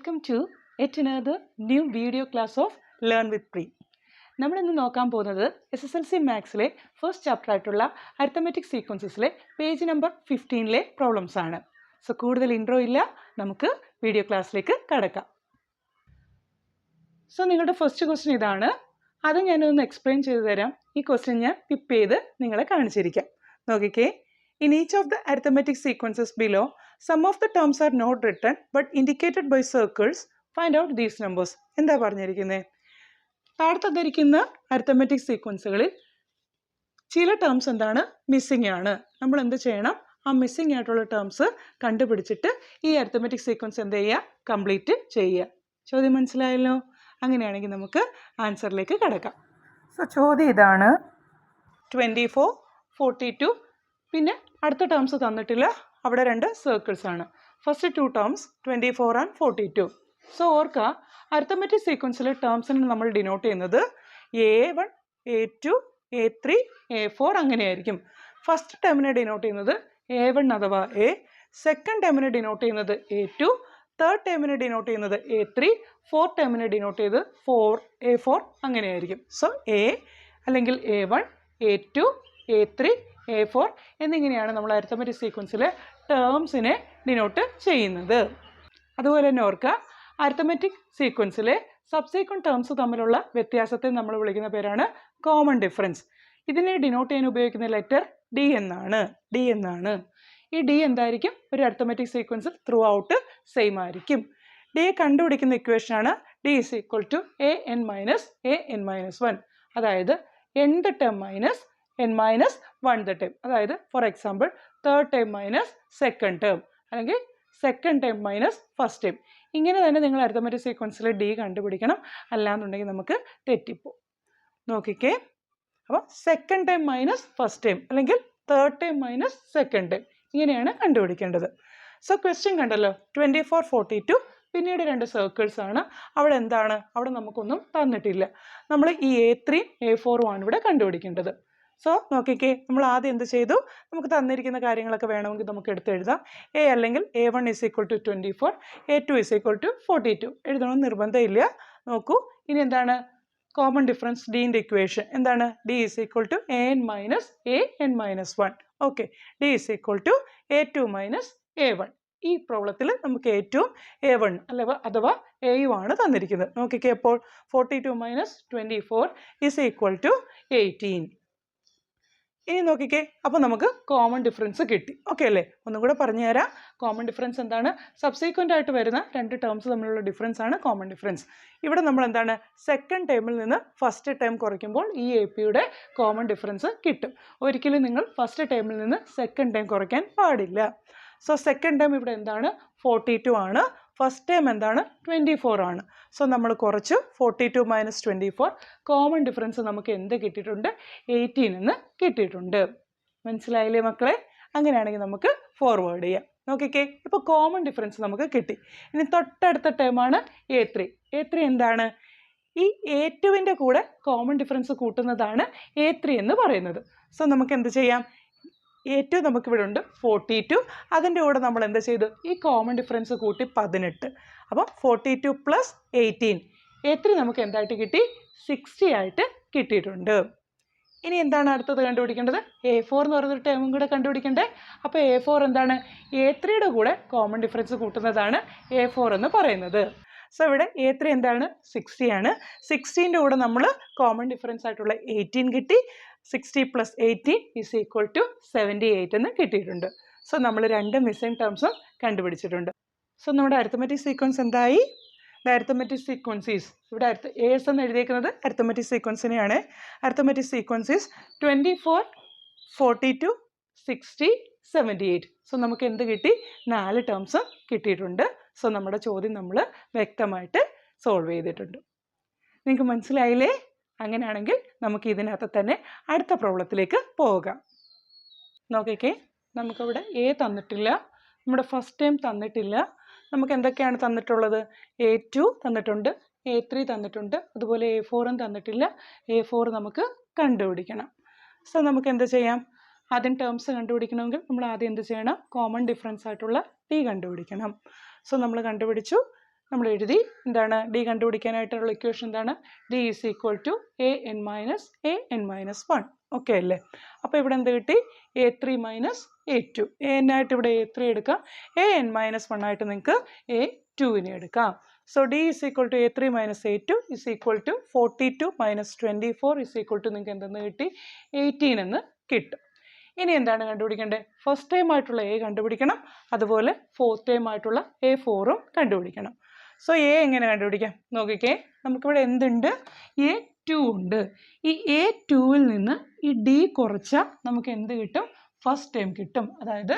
Welcome to yet another new video class of Learn with Pri. നമ്മൾ ഇന്ന് നോക്കാൻ പോകുന്നത് SSLC മാത്സിലെ ഫസ്റ്റ് ചാപ്റ്റർ ആയിട്ടുള്ള അരിത്തമെറ്റിക് സീക്വൻസസിലെ പേജ് നമ്പർ 15ലെ പ്രോബ്ലംസ് ആണ്. സോ കൂടുതൽ ഇൻട്രോ ഇല്ല, നമുക്ക് വീഡിയോ ക്ലാസ്സിലേക്ക് കടക്കാം. സോ നിങ്ങളുടെ ഫസ്റ്റ് ക്വസ്റ്റ്യൻ ഇതാണ്. അത് ഞാനൊന്ന് എക്സ്പ്ലെയിൻ ചെയ്തു തരാം. ഈ ക്വസ്റ്റ്യൻ ഞാൻ ടിപ്പ് ചെയ്ത് നിങ്ങളെ കാണിച്ചിരിക്കാം. നോക്കിക്കേ. In each of the arithmetic sequences below, some of the terms are not written but indicated by circles. Find out these numbers. എന്താ പറഞ്ഞിരിക്കുന്നത്? താഴത്തെ തന്നിരിക്കുന്ന അരിത്തമെറ്റിക് സീക്വൻസുകളിൽ ചില ടേംസ് എന്താണ് മിസ്സിംഗ് ആണ്. നമ്മൾ എന്ത് ചെയ്യണം? ആ മിസ്സിംഗ് ആയിട്ടുള്ള ടേംസ് കണ്ടുപിടിച്ചിട്ട് ഈ അരിത്തമെറ്റിക് സീക്വൻസ് എന്ത് ചെയ്യുക? കംപ്ലീറ്റ് ചെയ്യുക. ചോദ്യം മനസ്സിലായല്ലോ? അങ്ങനെയാണെങ്കിൽ നമുക്ക് ആൻസറിലേക്ക് കടക്കാം. സോ ചോദ്യം ഇതാണ്. 24, 42. പിന്നെ അടുത്ത ടേംസ് തന്നിട്ടില്ല, അവിടെ രണ്ട് സർക്കിൾസ് ആണ്. First two terms 24 and 42. So ഓർക്കുക, അരിത്തമെറ്റിക് സീക്വൻസിലെ ടേംസിന് നമ്മൾ ഡിനോട്ട് ചെയ്യുന്നത് A1, A2, A3, A4 അങ്ങനെയായിരിക്കും. ഫസ്റ്റ് ടേമിനെ ഡിനോട്ട് ചെയ്യുന്നത് A1 അഥവാ A, സെക്കൻഡ് ടേമിനെ ഡിനോട്ട് ചെയ്യുന്നത് A2, തേർഡ് ടേമിനെ ഡിനോട്ട് ചെയ്യുന്നത് A3, ഫോർത്ത് ടേമിനെ ഡിനോട്ട് ചെയ്ത് A4 അങ്ങനെയായിരിക്കും. സോ A അല്ലെങ്കിൽ A1, A2, A3, A4 എന്നിങ്ങനെയാണ് നമ്മൾ അരിത്തമെറ്റിക് സീക്വൻസിലെ ടേംസിനെ ഡിനോട്ട് ചെയ്യുന്നത്. അതുപോലെ തന്നെ ഓർക്കുക, അരിത്തമെറ്റിക് സീക്വൻസിലെ സബ്സീക്വൻറ്റ് ടേംസ് തമ്മിലുള്ള വ്യത്യാസത്തെ നമ്മൾ വിളിക്കുന്ന പേരാണ് കോമൺ ഡിഫറൻസ്. ഇതിനെ ഡിനോട്ട് ചെയ്യാൻ ഉപയോഗിക്കുന്ന ലെറ്റർ ഡി എന്നാണ്. ഈ ഡി എന്തായിരിക്കും? ഒരു അരിത്തമെറ്റിക് സീക്വൻസിൽ ത്രൂ ഔട്ട് സെയിം ആയിരിക്കും. ഡിയെ കണ്ടുപിടിക്കുന്ന ഇക്വേഷനാണ് D is equal to an - an-1. അതായത് nth term minus n-1th term. അതായത് for example third term minus second term, അല്ലെങ്കിൽ second term minus first term. ഇങ്ങനെ തന്നെ നിങ്ങൾ അരിത്തമെറ്റിക് സീക്വൻസിൽ ഡി കണ്ടുപിടിക്കണം. അല്ലാന്നുണ്ടെങ്കിൽ നമുക്ക് തെറ്റിപ്പോവും. നോക്കിക്കേ. അപ്പോൾ second term minus first term അല്ലെങ്കിൽ third term minus second term, ഇങ്ങനെയാണ് കണ്ടുപിടിക്കേണ്ടത്. സോ ക്വസ്റ്റ്യൻ കണ്ടല്ലോ, 24, 42. പിന്നീട് രണ്ട് സർക്കിൾസ് ആണ്. അവിടെ എന്താണ്? അവിടെ നമുക്കൊന്നും തന്നിട്ടില്ല. നമ്മൾ ഈ A3, A4 ആണ് ഇവിടെ കണ്ടുപിടിക്കേണ്ടത്. സോ നോക്കിക്കേ, നമ്മൾ ആദ്യം എന്ത് ചെയ്തു? നമുക്ക് തന്നിരിക്കുന്ന കാര്യങ്ങളൊക്കെ വേണമെങ്കിൽ നമുക്ക് എടുത്തെഴുതാം. A അല്ലെങ്കിൽ A1 = 24, A2 = 42 എഴുതണമെന്ന് നിർബന്ധമില്ല. നോക്കൂ, ഇനി എന്താണ് കോമൺ ഡിഫറൻസ്? ഡീൻ്റെ ഇക്വേഷൻ എന്താണ്? D = an-an-1. Okay, D = A2 - A1. ഈ പ്രോബ്ലത്തിൽ നമുക്ക് ഏറ്റവും A1 അഥവാ Aയും ആണ് തന്നിരിക്കുന്നത്. നോക്കിക്കേ, അപ്പോൾ 42 - 24 = 18. ഇനി നോക്കിക്കേ, അപ്പോൾ നമുക്ക് കോമൺ ഡിഫറൻസ് കിട്ടി. ഓക്കെ അല്ലേ? ഒന്നും കൂടെ പറഞ്ഞു തരാം. കോമൺ ഡിഫറൻസ് എന്താണ്? സബ്സീക്വൻ്റ് ആയിട്ട് വരുന്ന രണ്ട് ടേംസ് തമ്മിലുള്ള ഡിഫറൻസ് ആണ് കോമൺ ഡിഫറൻസ്. ഇവിടെ നമ്മൾ എന്താണ്? സെക്കൻഡ് ടേമിൽ നിന്ന് ഫസ്റ്റ് ടേം കുറയ്ക്കുമ്പോൾ ഈ AP-യുടെ കോമൺ ഡിഫറൻസ് കിട്ടും. ഒരിക്കലും നിങ്ങൾ ഫസ്റ്റ് ടേമിൽ നിന്ന് സെക്കൻഡ് ടേം കുറയ്ക്കാൻ പാടില്ല. സോ സെക്കൻഡ് ടേം ഇവിടെ എന്താണ്? 42 ആണ്. ഫസ്റ്റ് ടേം എന്താണ്? 24 ആണ്. സോ നമ്മൾ കുറച്ചു 42 - 24. കോമൺ ഡിഫറൻസ് നമുക്ക് എന്ത് കിട്ടിയിട്ടുണ്ട്? 18 എന്ന് കിട്ടിയിട്ടുണ്ട്. മനസ്സിലായില്ലേ മക്കളെ? അങ്ങനെയാണെങ്കിൽ നമുക്ക് ഫോർവേഡ് ചെയ്യാം. നോക്കിക്കേ, ഇപ്പോൾ കോമൺ ഡിഫറൻസ് നമുക്ക് കിട്ടി. ഇനി തൊട്ടടുത്ത ടേമാണ് A3 എന്താണ്? ഈ A2വിൻ്റെ കൂടെ കോമൺ ഡിഫറൻസ് കൂട്ടുന്നതാണ് A3 എന്ന് പറയുന്നത്. സോ നമുക്ക് എന്ത് ചെയ്യാം? A2 നമുക്കിവിടെ ഉണ്ട് 42. അതിൻ്റെ കൂടെ നമ്മൾ എന്ത് ചെയ്തു? ഈ കോമൺ ഡിഫറൻസ് കൂട്ടി 18. അപ്പോൾ 42 + 18. A3 നമുക്ക് എന്തായിട്ട് കിട്ടി? 60 ആയിട്ട് കിട്ടിയിട്ടുണ്ട്. ഇനി എന്താണ് അടുത്തത് കണ്ടുപിടിക്കേണ്ടത്? A4 എന്ന് പറയുന്നൊരു ടേമും കൂടെ കണ്ടുപിടിക്കണ്ടേ? അപ്പോൾ A4 എന്താണ്? A3യുടെ കൂടെ കോമൺ ഡിഫറൻസ് കൂട്ടുന്നതാണ് A4 എന്ന് പറയുന്നത്. സോ ഇവിടെ A3 എന്താണ്? 60 ആണ്. 60ൻ്റെ കൂടെ നമ്മൾ കോമൺ ഡിഫറൻസ് ആയിട്ടുള്ള 18 കിട്ടി. 60 + 18 = 78 എന്ന് കിട്ടിയിട്ടുണ്ട്. സോ നമ്മൾ രണ്ട് മിസ്സിംഗ് ടേംസും കണ്ടുപിടിച്ചിട്ടുണ്ട്. സോ നമ്മുടെ അരിത്തമെറ്റിക് സീക്വൻസ് എന്തായി? അരിത്തമെറ്റിക് സീക്വൻസ് ഈസ്, ഇവിടെ AS എന്ന് എഴുതിയേക്കുന്നത് അരിത്തമെറ്റിക് സീക്വൻസിനെയാണ്. Arithmetic sequence is 24, 42, 60, 78. സോ നമുക്ക് എന്ത് കിട്ടി? 4 ടേംസും കിട്ടിയിട്ടുണ്ട്. സോ നമ്മുടെ ചോദ്യം നമ്മൾ വ്യക്തമായിട്ട് സോൾവ് ചെയ്തിട്ടുണ്ട്. നിങ്ങൾക്ക് മനസ്സിലായില്ലേ? അങ്ങനെയാണെങ്കിൽ നമുക്ക് ഇതിനകത്ത് തന്നെ അടുത്ത പ്രോബ്ലത്തിലേക്ക് പോകാം. നോക്കിക്കേ, നമുക്കിവിടെ A തന്നിട്ടില്ല, നമ്മുടെ ഫസ്റ്റ് ടൈം തന്നിട്ടില്ല. നമുക്ക് എന്തൊക്കെയാണ് തന്നിട്ടുള്ളത്? A2 തന്നിട്ടുണ്ട്, A3 തന്നിട്ടുണ്ട്, അതുപോലെ A4 തന്നിട്ടില്ല. A4 നമുക്ക് കണ്ടുപിടിക്കണം. സോ നമുക്ക് എന്ത് ചെയ്യാം? ആദ്യം ടേംസ് കണ്ടുപിടിക്കണമെങ്കിൽ നമ്മൾ ആദ്യം എന്ത് ചെയ്യണം? കോമൺ ഡിഫറൻസ് ആയിട്ടുള്ള D കണ്ടുപിടിക്കണം. സോ നമ്മൾ കണ്ടുപിടിച്ചു. നമ്മൾ എഴുതി. എന്താണ് ഡി കണ്ടുപിടിക്കാനായിട്ടുള്ള ഇക്വേഷൻ എന്താണ്? D is equal to A N minus 1. Okay അല്ലേ? അപ്പോൾ ഇവിടെ എന്ത് കിട്ടി? A3 minus A2. A N ആയിട്ട് ഇവിടെ A3 എടുക്കാം, AN-1 ആയിട്ട് നിങ്ങൾക്ക് A2നെ എടുക്കാം. So D is equal to A3 minus A2 is equal to 42 minus 24 is equal to നിങ്ങൾക്ക് എന്തെന്ന് കിട്ടി? 18 എന്ന് കിട്ടും. ഇനി എന്താണ് കണ്ടുപിടിക്കേണ്ടത്? ഫസ്റ്റ് ടൈം ആയിട്ടുള്ള എ കണ്ടുപിടിക്കണം, അതുപോലെ ഫോർത്ത് ടൈം ആയിട്ടുള്ള A4ഉം കണ്ടുപിടിക്കണം. സോ എ എങ്ങനെ കണ്ടുപിടിക്കാം നോക്കിക്കേ. നമുക്കിവിടെ എന്തുണ്ട്? A2 ഉണ്ട്. ഈ A2ൽ നിന്ന് ഈ ഡി കുറച്ചാൽ നമുക്ക് എന്ത് കിട്ടും? ഫസ്റ്റ് ടൈം കിട്ടും. അതായത്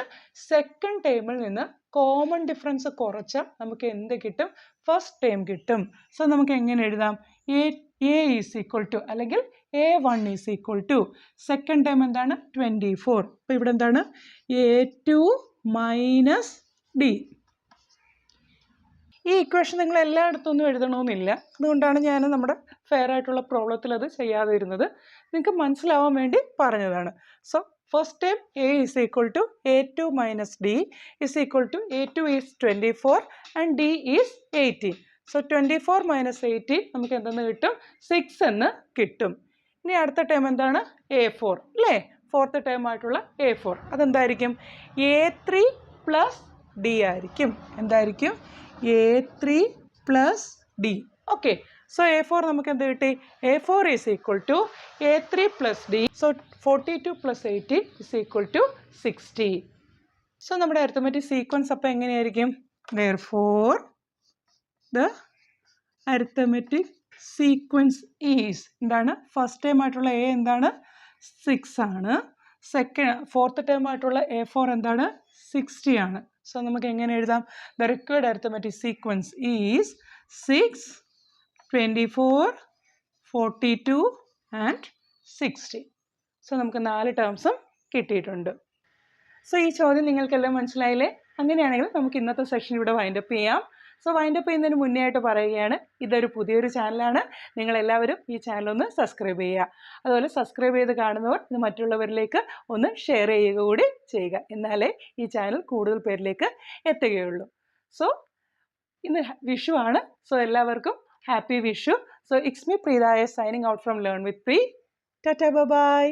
സെക്കൻഡ് ടൈമിൽ നിന്ന് കോമൺ ഡിഫറൻസ് കുറച്ചാൽ നമുക്ക് എന്ത് കിട്ടും? ഫസ്റ്റ് ടൈം കിട്ടും. സോ നമുക്ക് എങ്ങനെ എഴുതാം? എ ഈസ് ഈക്വൽ ടു അല്ലെങ്കിൽ A1 is equal to second time എന്താണ്? 24. അപ്പോൾ ഇവിടെ എന്താണ്? A2 minus D. ഈ ഇക്വേഷൻ നിങ്ങൾ എല്ലായിടത്തും ഒന്നും എഴുതണമെന്നില്ല. അതുകൊണ്ടാണ് ഞാൻ നമ്മുടെ ഫെയർ ആയിട്ടുള്ള പ്രോബ്ലത്തിൽ അത് ചെയ്യാതെ ഇരുന്നത്. നിങ്ങൾക്ക് മനസ്സിലാവാൻ വേണ്ടി പറഞ്ഞതാണ്. So first time A is equal to A2 minus D is equal to A2 is 24 and D is 18. So 24 minus 18 നമുക്ക് എന്തെന്ന് കിട്ടും? 6 എന്ന് കിട്ടും. ഇനി അടുത്ത ടൈം എന്താണ്? A4 അല്ലേ? ഫോർത്ത് ടൈം ആയിട്ടുള്ള A4 അതെന്തായിരിക്കും? A3 പ്ലസ് ഡി ആയിരിക്കും. എന്തായിരിക്കും? A3 plus D. Okay. So A4 നമുക്ക് എന്ത് കിട്ടി? A4 is equal to A3 plus D. So 42 plus 18 is equal to 60. So നമ്മുടെ അരിത്തമെറ്റിക് സീക്വൻസ് അപ്പോൾ എങ്ങനെയായിരിക്കും? Therefore the arithmetic sequence is എന്താണ്? ഫസ്റ്റ് ടൈം ആയിട്ടുള്ള എ എന്താണ്? 6 ആണ്. ഫോർത്ത് ടൈം ആയിട്ടുള്ള A4 എന്താണ്? 60 ആണ്. സോ നമുക്ക് എങ്ങനെ എഴുതാം? The required arithmetic sequence is 6, 24, 42 and 60. So നമുക്ക് 4 ടേംസും കിട്ടിയിട്ടുണ്ട്. സോ ഈ ചോദ്യം നിങ്ങൾക്കെല്ലാം മനസ്സിലായില്ലേ? അങ്ങനെയാണെങ്കിൽ നമുക്ക് ഇന്നത്തെ സെഷൻ ഇവിടെ വൈൻഡപ്പ് ചെയ്യാം. സോ വൈൻഡപ്പ് ചെയ്യുന്നതിന് മുന്നേ ആയിട്ട് പറയുകയാണ്, ഇതൊരു പുതിയൊരു ചാനലാണ്. നിങ്ങളെല്ലാവരും ഈ ചാനലൊന്ന് സബ്സ്ക്രൈബ് ചെയ്യുക. അതുപോലെ സബ്സ്ക്രൈബ് ചെയ്ത് കാണുന്നവർ ഇത് മറ്റുള്ളവരിലേക്ക് ഒന്ന് ഷെയർ ചെയ്യുക കൂടി ചെയ്യുക. എന്നാലേ ഈ ചാനൽ കൂടുതൽ പേരിലേക്ക് എത്തുകയുള്ളൂ. സോ ഇന്ന് വിഷു ആണ്. സോ എല്ലാവർക്കും happy Vishu. So it's me Preetha signing out from learn with pre. Tata bye.